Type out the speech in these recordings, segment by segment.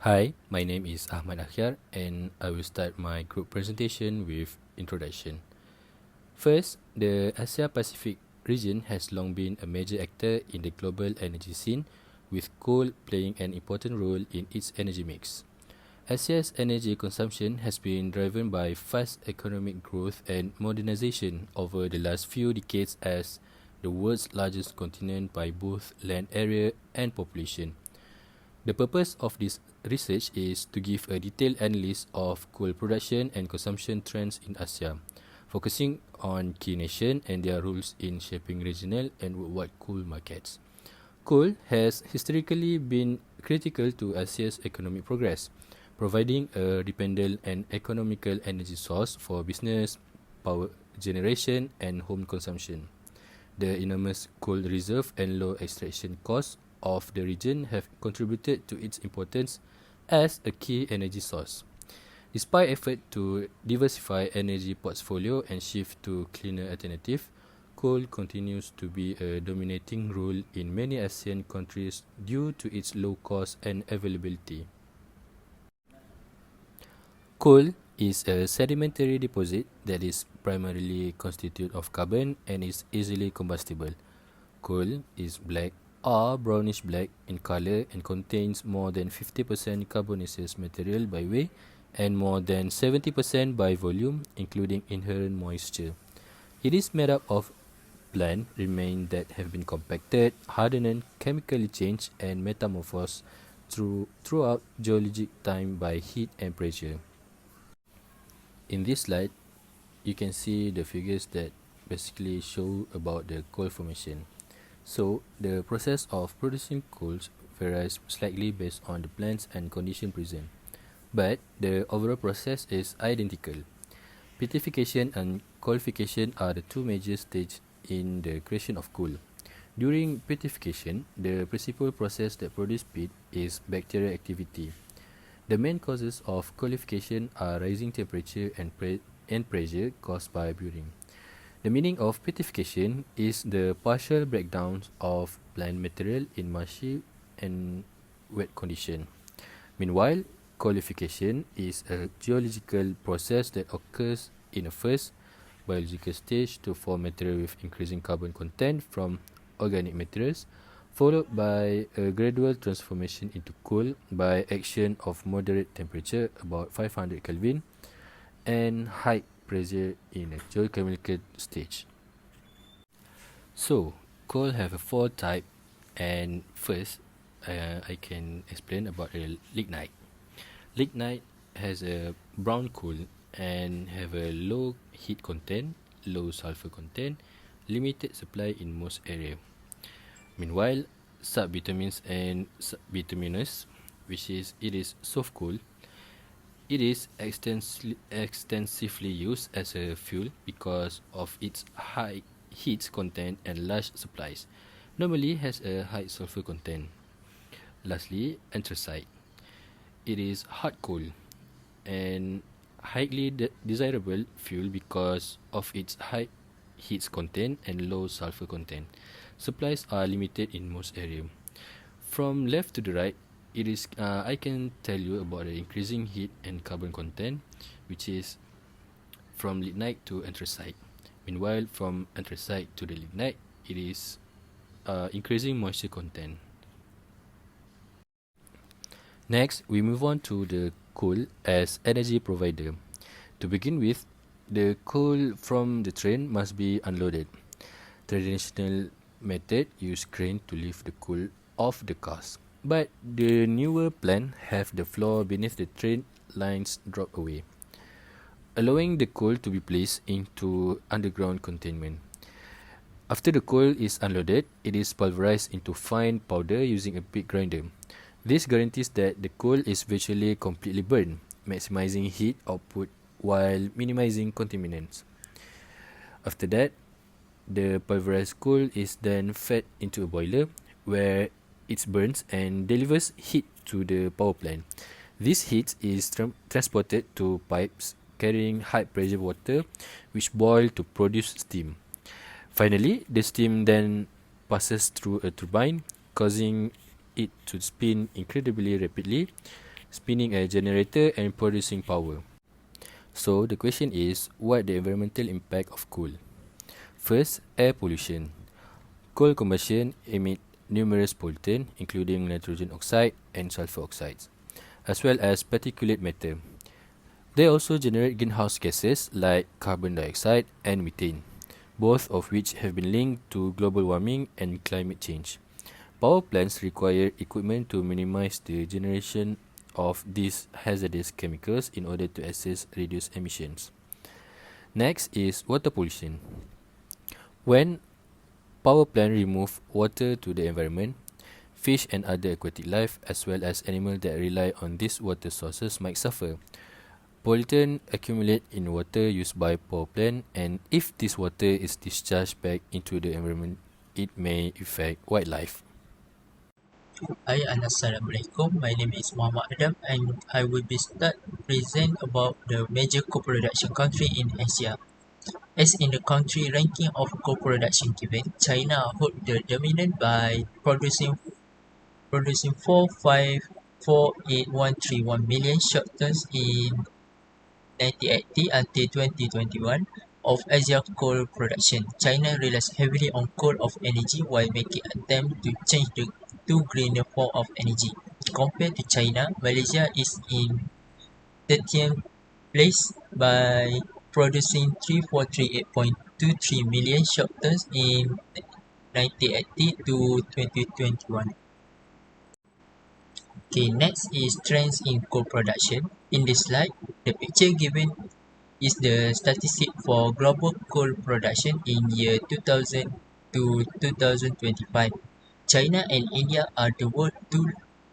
Hi, my name is Ahmad Akhyar and I will start my group presentation with introduction. First, the Asia Pacific region has long been a major actor in the global energy scene, with coal playing an important role in its energy mix. Asia's energy consumption has been driven by fast economic growth and modernization over the last few decades as the world's largest continent by both land area and population. The purpose of this research is to give a detailed analysis of coal production and consumption trends in Asia, focusing on key nations and their roles in shaping regional and worldwide coal markets. Coal has historically been critical to Asia's economic progress, providing a dependable and economical energy source for business, power generation, and home consumption. The enormous coal reserve and low extraction costs of the region have contributed to its importance as a key energy source. Despite effort to diversify energy portfolio and shift to cleaner alternative, coal continues to be a dominating role in many ASEAN countries due to its low cost and availability. Coal is a sedimentary deposit that is primarily constituted of carbon and is easily combustible. Coal is black or brownish black in color and contains more than 50% carbonaceous material by weight and more than 70% by volume, including inherent moisture. It is made up of plant remains that have been compacted, hardened, chemically changed, and metamorphosed throughout geologic time by heat and pressure. In this slide, you can see the figures that basically show about the coal formation. So, the process of producing coals varies slightly based on the plants and condition present, but the overall process is identical. Petrification and coalification are the two major stages in the creation of coal. During petrification, the principal process that produces peat is bacterial activity. The main causes of coalification are rising temperature and pressure caused by burning. The meaning of petrification is the partial breakdown of plant material in marshy and wet condition. Meanwhile, coalification is a geological process that occurs in a first biological stage to form material with increasing carbon content from organic materials, followed by a gradual transformation into coal by action of moderate temperature, about 500 Kelvin, and high pressure in a geochemical stage. So, coal have a four type, and first, I can explain about the lignite. Lignite has a brown coal and have a low heat content, low sulfur content, limited supply in most area. Meanwhile, subbituminous and bituminous, it is soft coal. It is extensively used as a fuel because of its high heat content and large supplies. Normally has a high sulfur content. Lastly, anthracite. It is hard coal and highly desirable fuel because of its high heat content and low sulfur content. Supplies are limited in most areas. From left to the right, it is I can tell you about the increasing heat and carbon content, which is from lignite to anthracite. Meanwhile, from anthracite to the lignite, it is increasing moisture content. Next, we move on to the coal as energy provider. To begin with, the coal from the train must be unloaded. Traditional method use crane to lift the coal off the cars, but the newer plant have the floor beneath the train lines drop away, allowing the coal to be placed into underground containment. After the coal is unloaded, it is pulverized into fine powder using a big grinder. This guarantees that the coal is virtually completely burned, maximizing heat output while minimizing contaminants. After that, the pulverized coal is then fed into a boiler where it burns and delivers heat to the power plant. This heat is transported to pipes carrying high pressure water which boil to produce steam. Finally, the steam then passes through a turbine, causing it to spin incredibly rapidly, spinning a generator and producing power. So the question is, what the environmental impact of coal? First, air pollution. Coal combustion emit numerous pollutants including nitrogen oxide and sulfur oxides, as well as particulate matter. They also generate greenhouse gases like carbon dioxide and methane, both of which have been linked to global warming and climate change. Power plants require equipment to minimize the generation of these hazardous chemicals in order to assess reduced emissions. Next is water pollution. When power plant remove water to the environment, fish and other aquatic life as well as animals that rely on these water sources might suffer. Pollutant accumulate in water used by power plant, and if this water is discharged back into the environment, it may affect wildlife. Hi, Assalamualaikum. My name is Muhammad Adam and I will be start present about the major co-production country in Asia. As in the country ranking of co-production given, China hold the dominant by producing 4,548,131 million short tons in 1980 until 2021 of Asia coal production. China relies heavily on coal of energy while making attempts to change to greener form of energy. Compared to China, Malaysia is in 13th place by producing 3438.23 million short tons in 1980 to 2021. Okay, next is trends in coal production. In this slide, the picture given is the statistic for global coal production in year 2000 to 2025. China and India are the world's two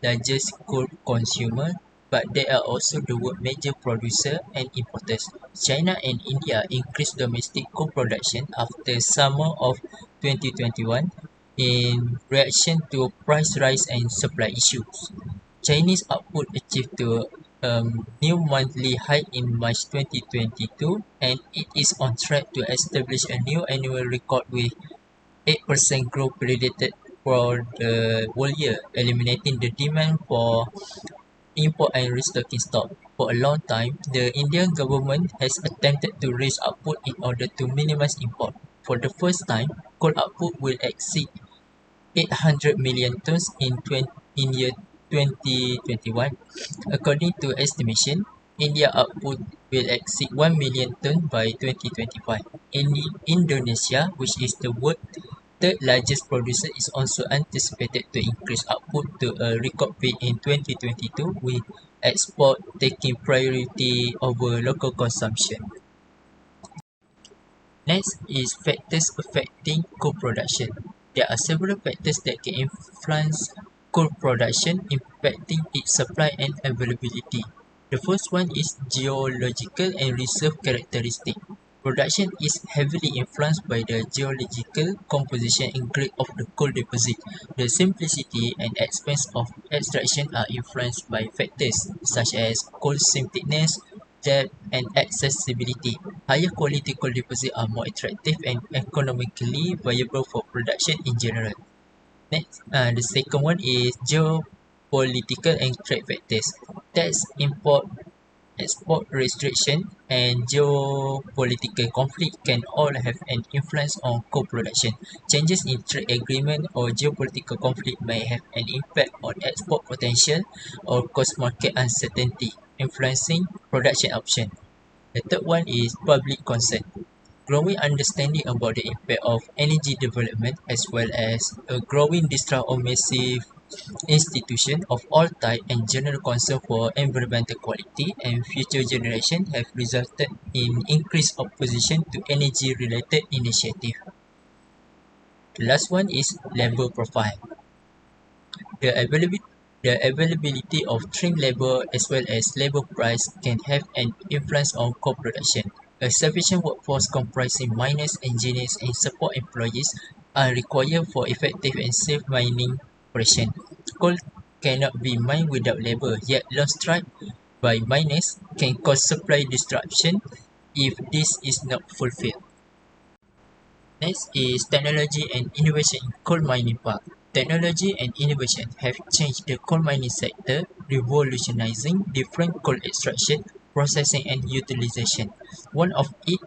largest coal consumers, but they are also the world's major producer and importers. China and India increased domestic coal production after summer of 2021 in reaction to price rise and supply issues. Chinese output achieved a new monthly high in March 2022 and it is on track to establish a new annual record with 8% growth predicted for the whole year, eliminating the demand for import and restocking stock. For a long time, the Indian government has attempted to raise output in order to minimize import. For the first time, coal output will exceed 800 million tons in year 2021. According to estimation, India output will exceed 1 million tons by 2025. In Indonesia, which is the world's third largest producer, is also anticipated to increase output to a record peak in 2022 with export taking priority over local consumption. Next is factors affecting coal production. There are several factors that can influence coal production impacting its supply and availability. The first one is geological and reserve characteristic. Production is heavily influenced by the geological composition and grade of the coal deposit. The simplicity and expense of extraction are influenced by factors such as coal seam thickness, depth, and accessibility. Higher quality coal deposits are more attractive and economically viable for production in general. Next, the second one is geopolitical and trade factors. Tax, import, export restriction, and geopolitical conflict can all have an influence on coal production. Changes in trade agreement or geopolitical conflict may have an impact on export potential or cause market uncertainty, influencing production option. The third one is public concern. Growing understanding about the impact of energy development as well as a growing distrust of massive institutions of all types and general concern for environmental quality and future generations have resulted in increased opposition to energy-related initiatives. The last one is labor profile. The availability the availability of trained labor as well as labor price can have an influence on coal production. A sufficient workforce comprising miners, engineers, and support employees are required for effective and safe mining operation. Coal cannot be mined without labor, yet long strike by miners can cause supply disruption if this is not fulfilled. Next is technology and innovation in coal mining park. Technology and innovation have changed the coal mining sector, revolutionizing different coal extraction, processing, and utilization. One of it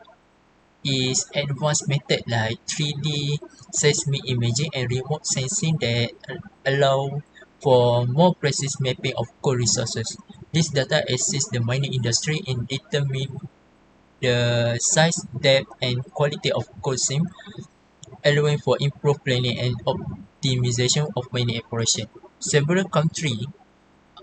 is advanced methods like 3D seismic imaging and remote sensing that allow for more precise mapping of coal resources. This data assists the mining industry in determining the size, depth, and quality of coal seam, allowing for improved planning and optimization of mining operation. Several countries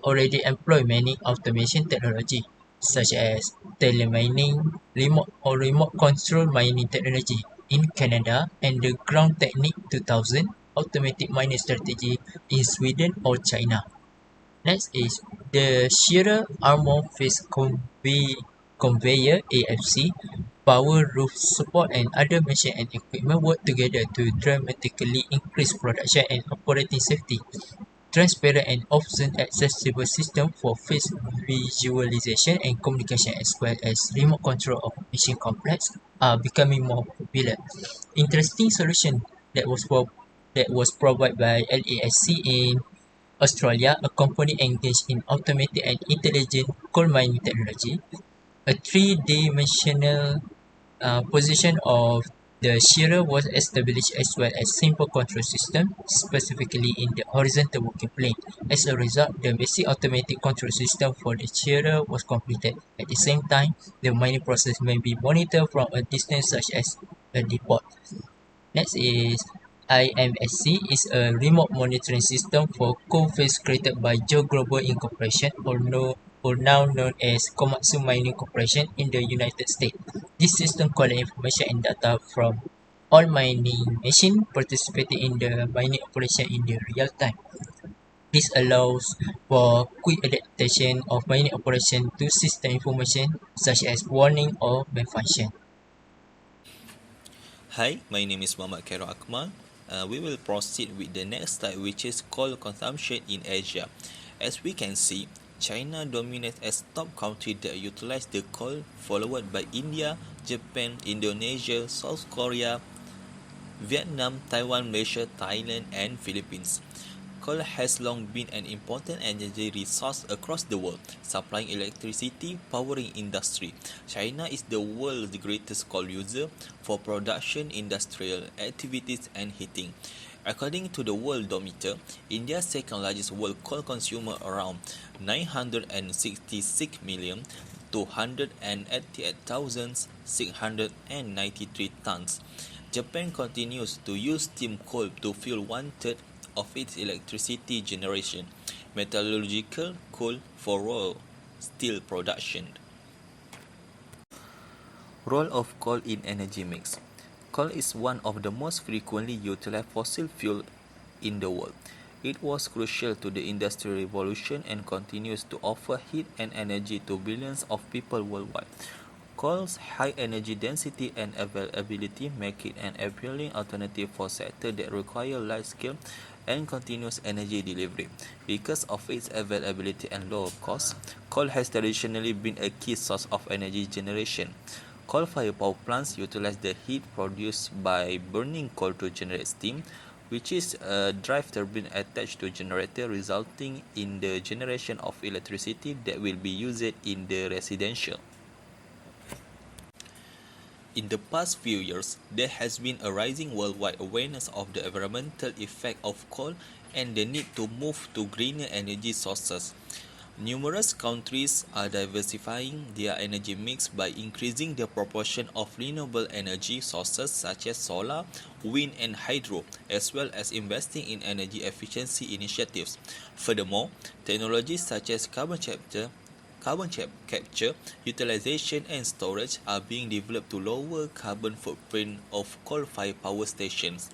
already employ mining automation technology, such as telemining, remote control mining technology in Canada, and the ground technique 2000 automatic mining strategy in Sweden or China. Next is the shearer armor face conveyor AFC, power roof support and other machine and equipment work together to dramatically increase production and operating safety. Transparent and often accessible system for face visualization and communication as well as remote control of machine complex are becoming more popular. Interesting solution that was provided by LASC in Australia, a company engaged in automated and intelligent coal mining technology. A three-dimensional position of the shearer was established as well as simple control system, specifically in the horizontal working plane. As a result, the basic automatic control system for the shearer was completed. At the same time, the mining process may be monitored from a distance such as a depot. Next is IMSC is a remote monitoring system for coal face created by Joe Global Incorporation or now known as Komatsu Mining Corporation in the United States. This system collects information and data from all mining machines participating in the mining operation in the real time. This allows for quick adaptation of mining operation to system information such as warning or malfunction. Hi, my name is Khairul Akmal. We will proceed with the next slide, which is coal consumption in Asia. As we can see, China dominates as top country that utilize the coal, followed by India, Japan, Indonesia, South Korea, Vietnam, Taiwan, Malaysia, Thailand, and Philippines. Coal has long been an important energy resource across the world, supplying electricity, powering industry. China is the world's greatest coal user for production, industrial activities, and heating. According to the Worldometer, India's second largest world coal consumer around 966,288,693 tons. Japan continues to use steam coal to fuel one-third of its electricity generation, metallurgical coal for raw steel production. Role of coal in energy mix. Coal is one of the most frequently utilized fossil fuel in the world. It was crucial to the Industrial Revolution and continues to offer heat and energy to billions of people worldwide. Coal's high energy density and availability make it an appealing alternative for sectors that require large-scale and continuous energy delivery. Because of its availability and low cost, coal has traditionally been a key source of energy generation. Coal-fired power plants utilize the heat produced by burning coal to generate steam, which is a drive turbine attached to a generator, resulting in the generation of electricity that will be used in the residential. In the past few years, there has been a rising worldwide awareness of the environmental effect of coal and the need to move to greener energy sources. Numerous countries are diversifying their energy mix by increasing the proportion of renewable energy sources such as solar, wind, and hydro, as well as investing in energy efficiency initiatives. Furthermore, technologies such as carbon capture, utilization, and storage are being developed to lower carbon footprint of coal-fired power stations.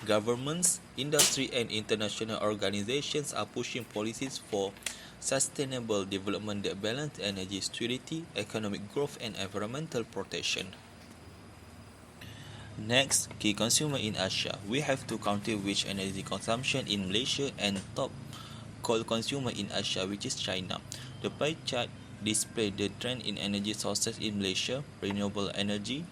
Governments, industry, and international organizations are pushing policies for sustainable development that balance energy security, economic growth, and environmental protection. Next, key consumer in Asia. We have two countries which energy consumption in Malaysia and top coal consumer in Asia, which is China. The pie chart displays the trend in energy sources in Malaysia, renewable energy,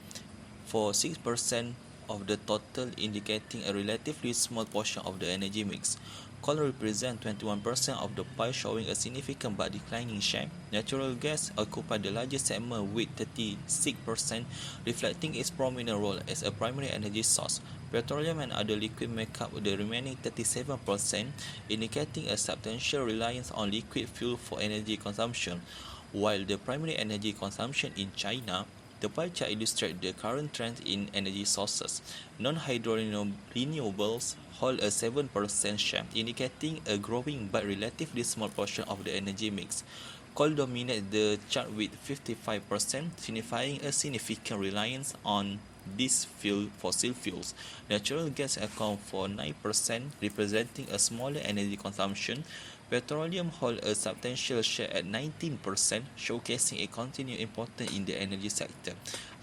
for 6% of the total, indicating a relatively small portion of the energy mix. Coal represents 21% of the pie, showing a significant but declining share. Natural gas occupies the largest segment with 36%, reflecting its prominent role as a primary energy source. Petroleum and other liquids make up the remaining 37%, indicating a substantial reliance on liquid fuel for energy consumption. While the primary energy consumption in China, the pie chart illustrates the current trend in energy sources. Non-hydro renewables hold a 7% share, indicating a growing but relatively small portion of the energy mix. Coal dominates the chart with 55%, signifying a significant reliance on these fossil fuels. Natural gas accounts for 9%, representing a smaller energy consumption. Petroleum holds a substantial share at 19%, showcasing a continued importance in the energy sector.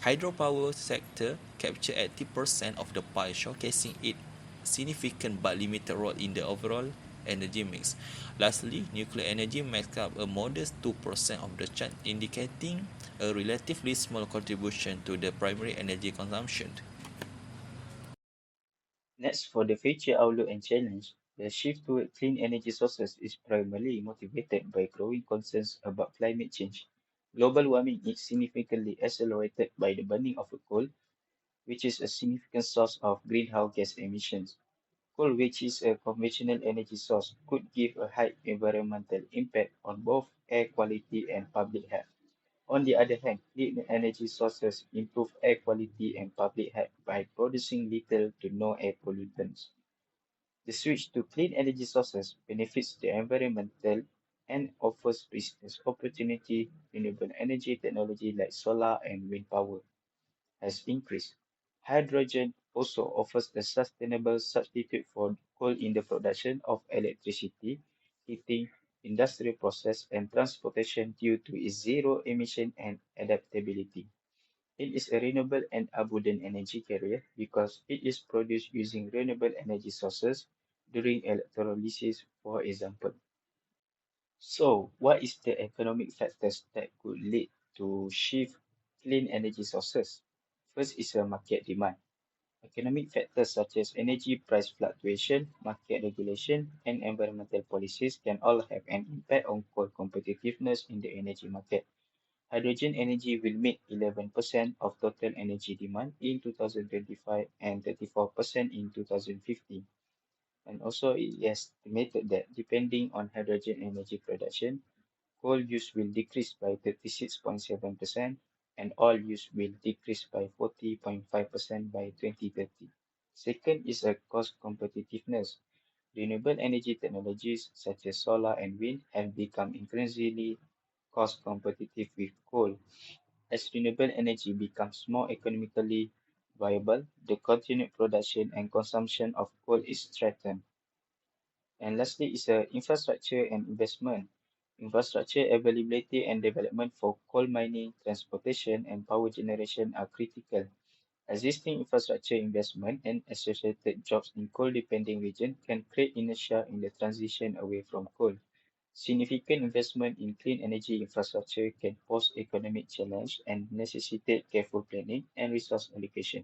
Hydropower sector captures 80% of the pie, showcasing its significant but limited role in the overall energy mix. Lastly, nuclear energy makes up a modest 2% of the chart, indicating a relatively small contribution to the primary energy consumption. Next, for the future outlook and challenge, the shift toward clean energy sources is primarily motivated by growing concerns about climate change. Global warming is significantly accelerated by the burning of coal, which is a significant source of greenhouse gas emissions. Coal, which is a conventional energy source, could give a high environmental impact on both air quality and public health. On the other hand, clean energy sources improve air quality and public health by producing little to no air pollutants. The switch to clean energy sources benefits the environmental and offers business opportunity. Renewable energy technology like solar and wind power has increased. Hydrogen also offers a sustainable substitute for coal in the production of electricity, heating, industrial process, and transportation due to its zero emission and adaptability. It is a renewable and abundant energy carrier because it is produced using renewable energy sources during electrolysis, for example. So, what is the economic factors that could lead to shift clean energy sources? First is a market demand. Economic factors such as energy price fluctuation, market regulation, and environmental policies can all have an impact on coal competitiveness in the energy market. Hydrogen energy will meet 11% of total energy demand in 2025 and 34% in 2050. And also, it is estimated that depending on hydrogen energy production, coal use will decrease by 36.7% and oil use will decrease by 40.5% by 2030. Second is a cost competitiveness. Renewable energy technologies such as solar and wind have become increasingly cost competitive with coal. As renewable energy becomes more economically viable, the continued production and consumption of coal is threatened. And lastly is infrastructure and investment. Infrastructure availability and development for coal mining, transportation, and power generation are critical. Existing infrastructure investment and associated jobs in coal-dependent regions can create inertia in the transition away from coal. Significant investment in clean energy infrastructure can pose economic challenge and necessitate careful planning and resource allocation.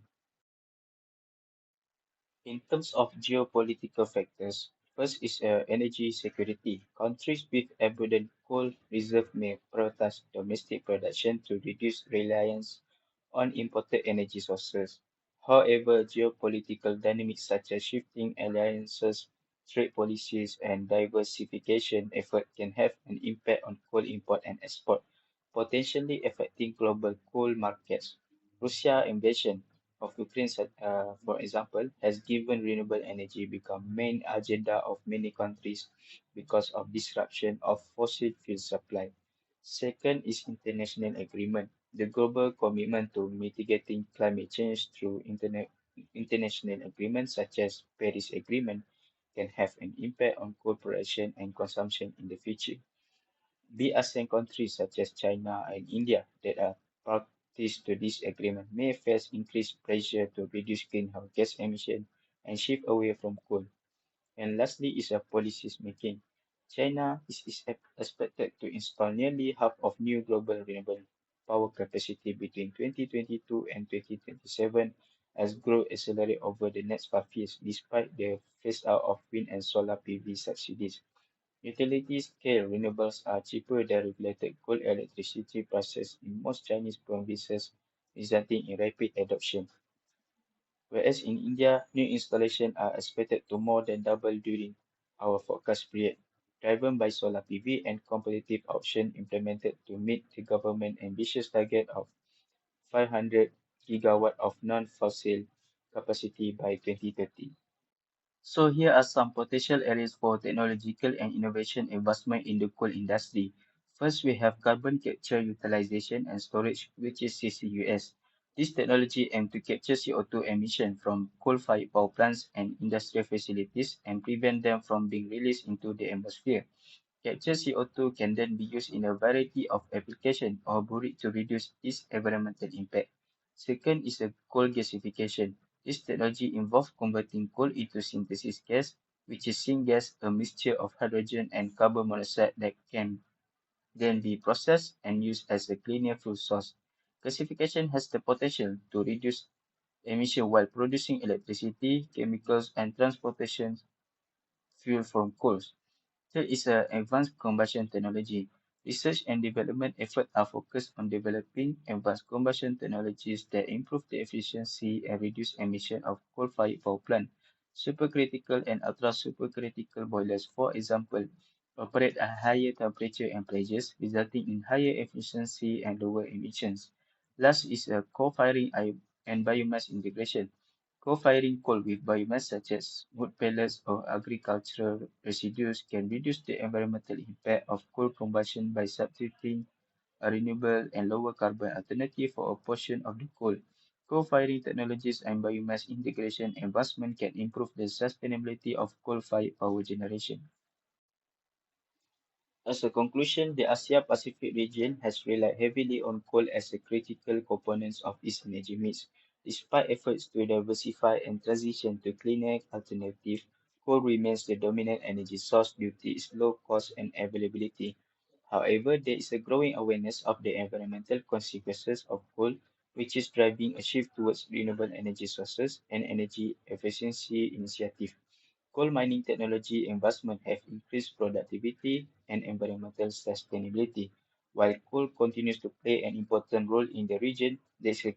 In terms of geopolitical factors, first is energy security. Countries with abundant coal reserve may prioritize domestic production to reduce reliance on imported energy sources. However, geopolitical dynamics such as shifting alliances, trade policies, and diversification efforts can have an impact on coal import and export, potentially affecting global coal markets. Russia invasion of Ukraine, for example, has given renewable energy become main agenda of many countries because of disruption of fossil fuel supply. Second is international agreement. The global commitment to mitigating climate change through international agreements such as Paris Agreement can have an impact on coal production and consumption in the future. The ASEAN countries such as China and India that are parties to this agreement may face increased pressure to reduce greenhouse gas emissions and shift away from coal. And lastly is a policies making. China is expected to install nearly half of new global renewable power capacity between 2022 and 2027, as growth accelerates over the next 5 years, despite the phase-out of wind and solar PV subsidies. Utility-scale renewables are cheaper than regulated coal electricity prices in most Chinese provinces, resulting in rapid adoption. Whereas in India, new installations are expected to more than double during our forecast period, driven by solar PV and competitive auction implemented to meet the government ambitious target of 500 gigawatt of non-fossil capacity by 2030. So here are some potential areas for technological and innovation investment in the coal industry. First, we have carbon capture utilization and storage, which is CCUS. This technology aims to capture CO2 emission from coal-fired power plants and industrial facilities and prevent them from being released into the atmosphere. Captured CO2 can then be used in a variety of applications or buried to reduce its environmental impact. Second is a coal gasification. This technology involves converting coal into synthesis gas, which is syngas, a mixture of hydrogen and carbon monoxide that can then be processed and used as a cleaner fuel source. Gasification has the potential to reduce emission while producing electricity, chemicals, and transportation fuel from coal. Third is advanced combustion technology. Research and development efforts are focused on developing advanced combustion technologies that improve the efficiency and reduce emission of coal-fired power plant. Supercritical and ultra-supercritical boilers, for example, operate at higher temperature and pressures, resulting in higher efficiency and lower emissions. Last is co-firing and biomass integration. Co-firing coal with biomass such as wood pellets or agricultural residues can reduce the environmental impact of coal combustion by substituting a renewable and lower carbon alternative for a portion of the coal. Co-firing technologies and biomass integration advancement can improve the sustainability of coal-fired power generation. As a conclusion, the Asia-Pacific region has relied heavily on coal as a critical component of its energy mix. Despite efforts to diversify and transition to cleaner alternatives, coal remains the dominant energy source due to its low cost and availability. However, there is a growing awareness of the environmental consequences of coal, which is driving a shift towards renewable energy sources and energy efficiency initiatives. Coal mining technology investment have increased productivity and environmental sustainability. While coal continues to play an important role in the region, there is a